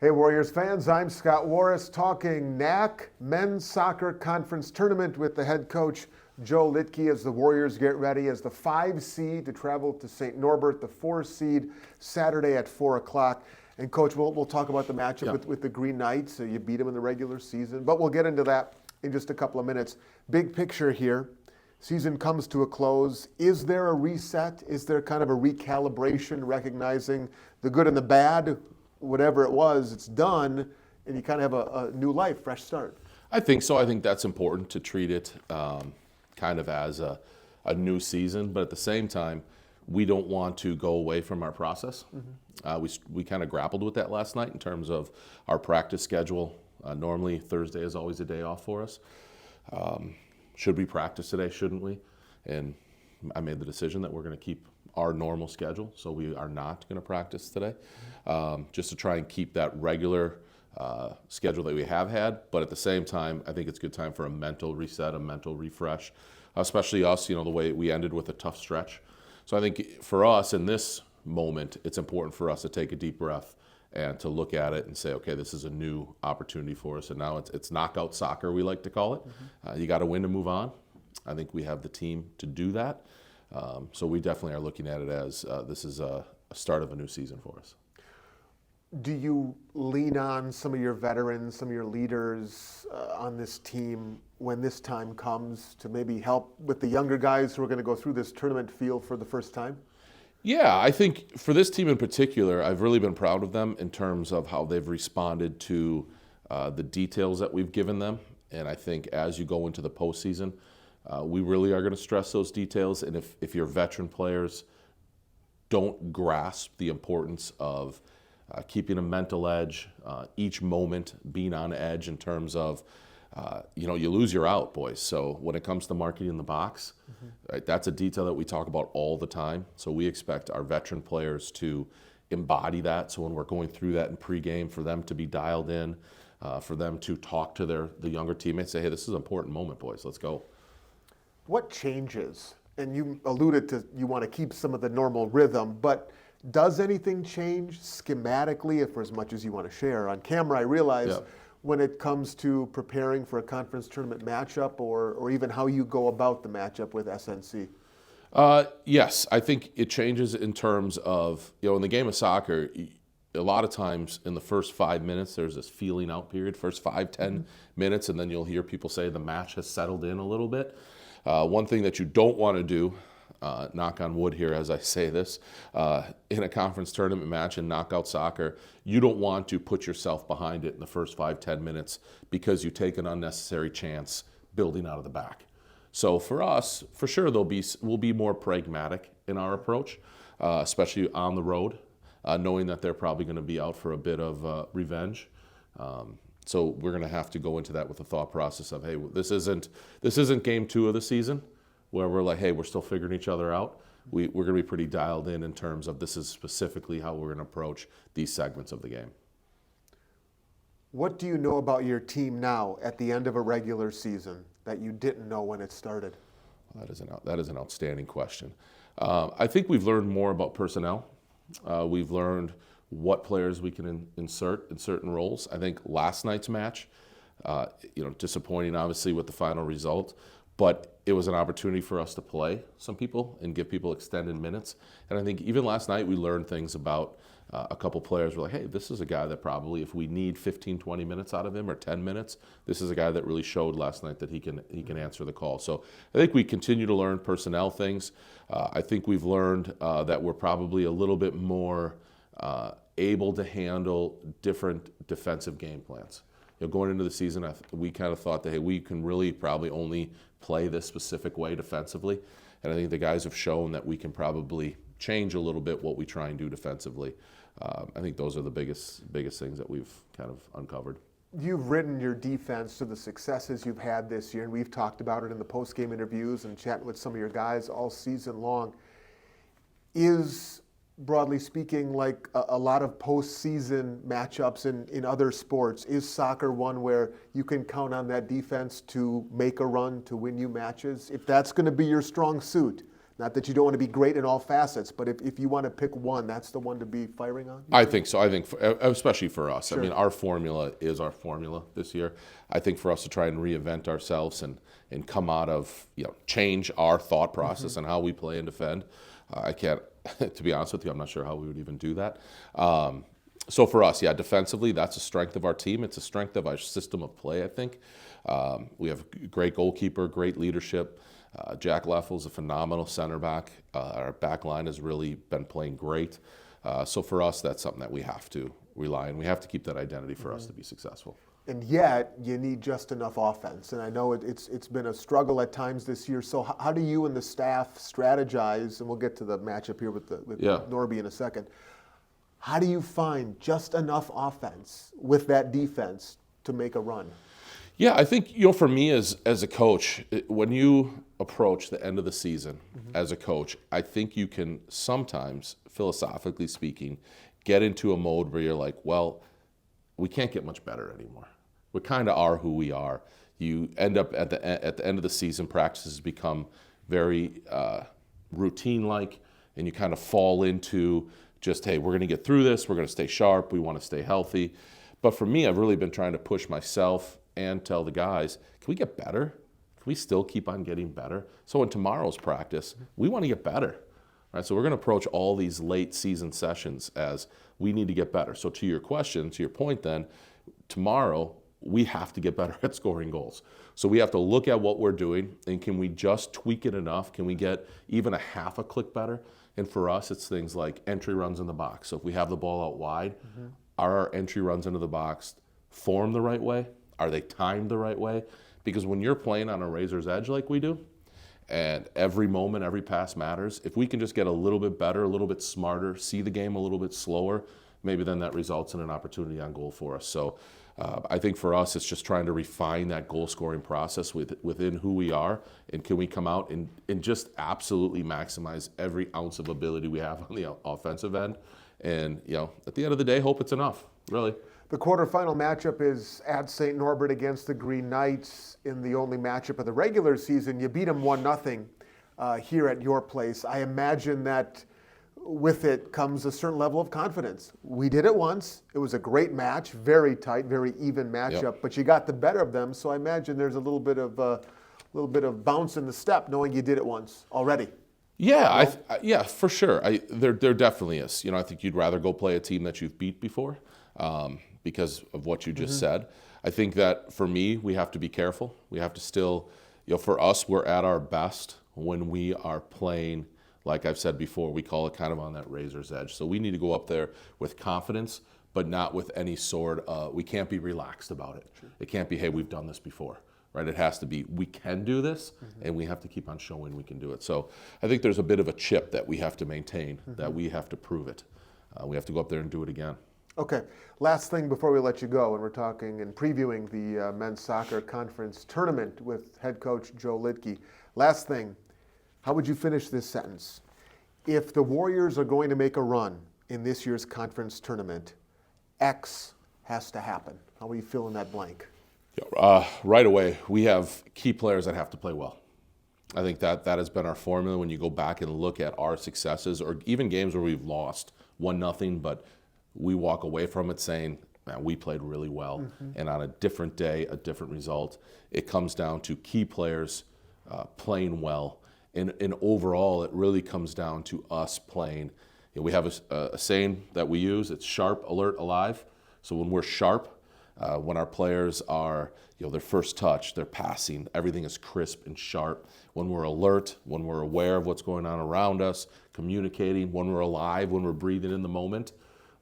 Hey Warriors fans, I'm Scott Warris talking NACC Men's Soccer Conference Tournament with the head coach Joe Litke as the Warriors get ready as the 5 seed to travel to St. Norbert, the 4 seed Saturday at 4 o'clock. And Coach, we'll talk about the matchup with the Green Knights. You beat them in the regular season, but we'll get into that in just a couple of minutes. Big picture here. Season comes to a close. Is there a reset? Is there kind of a recalibration, recognizing the good and the bad? Whatever it was, it's done, and you kind of have a new life, fresh start. I think so. I think that's important to treat it kind of as a new season, but at the same time, we don't want to go away from our process. We kind of grappled with that last night in terms of our practice schedule. Normally, Thursday is always a day off for us. Should we practice today? Shouldn't we? And I made the decision that we're going to keep our normal schedule, so we are not going to practice today, just to try and keep that regular schedule that we have had. But at the same time, I think it's a good time for a mental reset, a mental refresh, especially us, the way we ended with a tough stretch. So I think for us in this moment, it's important for us to take a deep breath and to look at it and say, okay, this is a new opportunity for us. And now it's knockout soccer, we like to call it. You got to win to move on. I think we have the team to do that. So we definitely are looking at it as this is a start of a new season for us. Do you lean on some of your veterans, some of your leaders on this team when this time comes to maybe help with the younger guys who are going to go through this tournament field for the first time? Yeah, I think for this team in particular, I've really been proud of them in terms of how they've responded to the details that we've given them. And I think as you go into the postseason, we really are going to stress those details. And if your veteran players don't grasp the importance of keeping a mental edge, each moment being on edge in terms of, you lose, you're out, boys. So when it comes to marking in the box, right, that's a detail that we talk about all the time. So we expect our veteran players to embody that. So when we're going through that in pregame, for them to be dialed in, for them to talk to the younger teammates, say, hey, this is an important moment, boys, let's go. What changes? And you alluded to you want to keep some of the normal rhythm, but does anything change schematically, if for as much as you want to share? On camera, I realize when it comes to preparing for a conference tournament matchup or even how you go about the matchup with SNC. Yes, I think it changes in terms of, in the game of soccer, a lot of times in the first 5 minutes, there's this feeling out period, first 5-10 minutes, and then you'll hear people say the match has settled in a little bit. One thing that you don't want to do, knock on wood here as I say this, in a conference tournament match in knockout soccer, you don't want to put yourself behind it in the first 5-10 minutes because you take an unnecessary chance building out of the back. So for us, for sure, we'll be more pragmatic in our approach, especially on the road, knowing that they're probably going to be out for a bit of revenge. So we're going to have to go into that with the thought process of, hey, this isn't game 2 of the season where we're like, hey, we're still figuring each other out. We're going to be pretty dialed in terms of this is specifically how we're going to approach these segments of the game. What do you know about your team now at the end of a regular season that you didn't know when it started? Well, that is an outstanding question. I think we've learned more about personnel. We've learned what players we can insert in certain roles. I think last night's match, disappointing obviously with the final result, but it was an opportunity for us to play some people and give people extended minutes. And I think even last night we learned things about a couple players. We're like, hey, this is a guy that probably if we need 15-20 minutes out of him or 10 minutes, this is a guy that really showed last night that he can answer the call. So I think we continue to learn personnel things. I think we've learned that we're probably a little bit more able to handle different defensive game plans. Going into the season, we kind of thought that, hey, we can really probably only play this specific way defensively. And I think the guys have shown that we can probably change a little bit what we try and do defensively. I think those are the biggest things that we've kind of uncovered. You've written your defense to the successes you've had this year, and we've talked about it in the post-game interviews and chatting with some of your guys all season long. Is, broadly speaking, like a lot of postseason matchups in other sports, is soccer one where you can count on that defense to make a run, to win you matches? If that's going to be your strong suit, Not that you don't want to be great in all facets, but if you want to pick one, that's the one to be firing on? I think so. I think, especially for us. Sure. I mean, our formula is our formula this year. I think for us to try and reinvent ourselves and come out of, change our thought process and how we play and defend. I can't, to be honest with you, I'm not sure how we would even do that. So for us, defensively, that's a strength of our team. It's a strength of our system of play, I think. We have a great goalkeeper, great leadership. Jack Leffel's a phenomenal center back. Our back line has really been playing great. So for us, that's something that we have to rely on. We have to keep that identity for us to be successful. And yet, you need just enough offense. And I know it's been a struggle at times this year. So how do you and the staff strategize? And we'll get to the matchup here with Norby in a second. How do you find just enough offense with that defense to make a run? Yeah, I think, for me as a coach, when you approach the end of the season as a coach, I think you can sometimes, philosophically speaking, get into a mode where you're like, well, we can't get much better anymore. We kind of are who we are. You end up at the end of the season, practices become very routine-like, and you kind of fall into just, hey, we're going to get through this. We're going to stay sharp. We want to stay healthy. But for me, I've really been trying to push myself and tell the guys, can we get better? Can we still keep on getting better? So in tomorrow's practice, we want to get better. Right? So we're going to approach all these late season sessions as we need to get better. So to your question, to your point then, tomorrow we have to get better at scoring goals. So we have to look at what we're doing and can we just tweak it enough? Can we get even a half a click better? And for us, it's things like entry runs in the box. So if we have the ball out wide, are our entry runs into the box formed the right way? Are they timed the right way? Because when you're playing on a razor's edge like we do, and every moment, every pass matters, if we can just get a little bit better, a little bit smarter, see the game a little bit slower, maybe then that results in an opportunity on goal for us. So I think for us, it's just trying to refine that goal-scoring process within who we are, and can we come out and just absolutely maximize every ounce of ability we have on the offensive end. And, at the end of the day, hope it's enough, really. The quarterfinal matchup is at St. Norbert against the Green Knights in the only matchup of the regular season. You beat them 1-0 here at your place. I imagine that with it comes a certain level of confidence. We did it once. It was a great match, very tight, very even matchup, but you got the better of them. So I imagine there's a little bit of bounce in the step knowing you did it once already. Yeah, yeah, for sure. There definitely is. I think you'd rather go play a team that you've beat before. Because of what you just said. I think that for me, we have to be careful. We have to still, for us, we're at our best when we are playing, like I've said before, we call it kind of on that razor's edge. So we need to go up there with confidence, but not with any sort of, we can't be relaxed about it. Sure. It can't be, hey, we've done this before, right? It has to be, we can do this, and we have to keep on showing we can do it. So I think there's a bit of a chip that we have to maintain, that we have to prove it. We have to go up there and do it again. Okay, last thing before we let you go, and we're talking and previewing the men's soccer conference tournament with head coach Joe Litke. Last thing, how would you finish this sentence? If the Warriors are going to make a run in this year's conference tournament, X has to happen. How will you fill in that blank? Right away, we have key players that have to play well. I think that has been our formula when you go back and look at our successes, or even games where we've lost 1-0, but we walk away from it saying, man, we played really well. And on a different day, a different result. It comes down to key players playing well. And overall, it really comes down to us playing. We have a saying that we use, it's sharp, alert, alive. So when we're sharp, when our players are, their first touch, their passing, everything is crisp and sharp. When we're alert, when we're aware of what's going on around us, communicating, when we're alive, when we're breathing in the moment,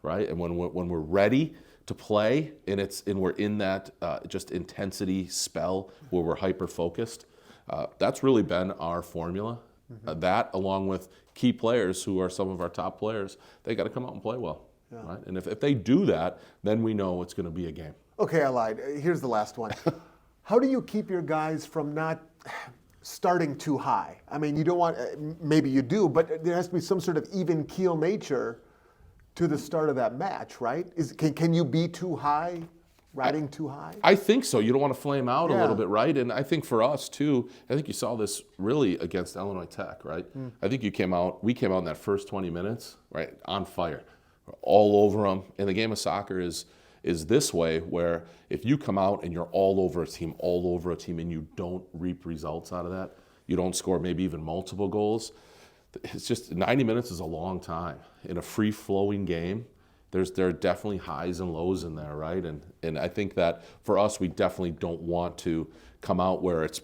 right? And when we're ready to play, and we're in that just intensity spell where we're hyper focused, that's really been our formula. That, along with key players who are some of our top players, they got to come out and play well, right? And if they do that, then we know it's going to be a game. Okay, I lied. Here's the last one. How do you keep your guys from not starting too high? I mean, you don't want, maybe you do, but there has to be some sort of even keel nature to the start of that match, right? Can you be too high riding too high? I think so. You don't want to flame out a Yeah. little bit, right? And I think for us too, I think you saw this really against Illinois Tech, right? I think we came out in that first 20 minutes, right, on fire, all over them. And the game of soccer is this way, where if you come out and you're all over a team, and you don't reap results out of that, you don't score maybe even multiple goals. It's just 90 minutes is a long time in a free-flowing game. There are definitely highs and lows in there, right? And I think that for us, we definitely don't want to come out where it's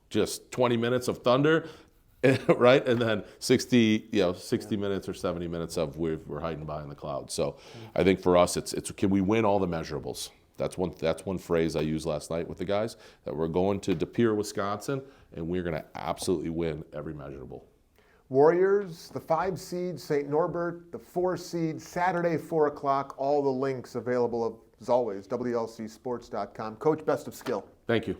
just 20 minutes of thunder, right? And then 60 minutes or 70 minutes of we're hiding behind the clouds. So I think for us, it's can we win all the measurables? That's one phrase I used last night with the guys, that we're going to De Pere, Wisconsin, and we're going to absolutely win every measurable. Warriors, the 5 seed, St. Norbert, the 4 seed, Saturday, 4 o'clock. All the links available, as always, WLCsports.com. Coach, best of skill. Thank you.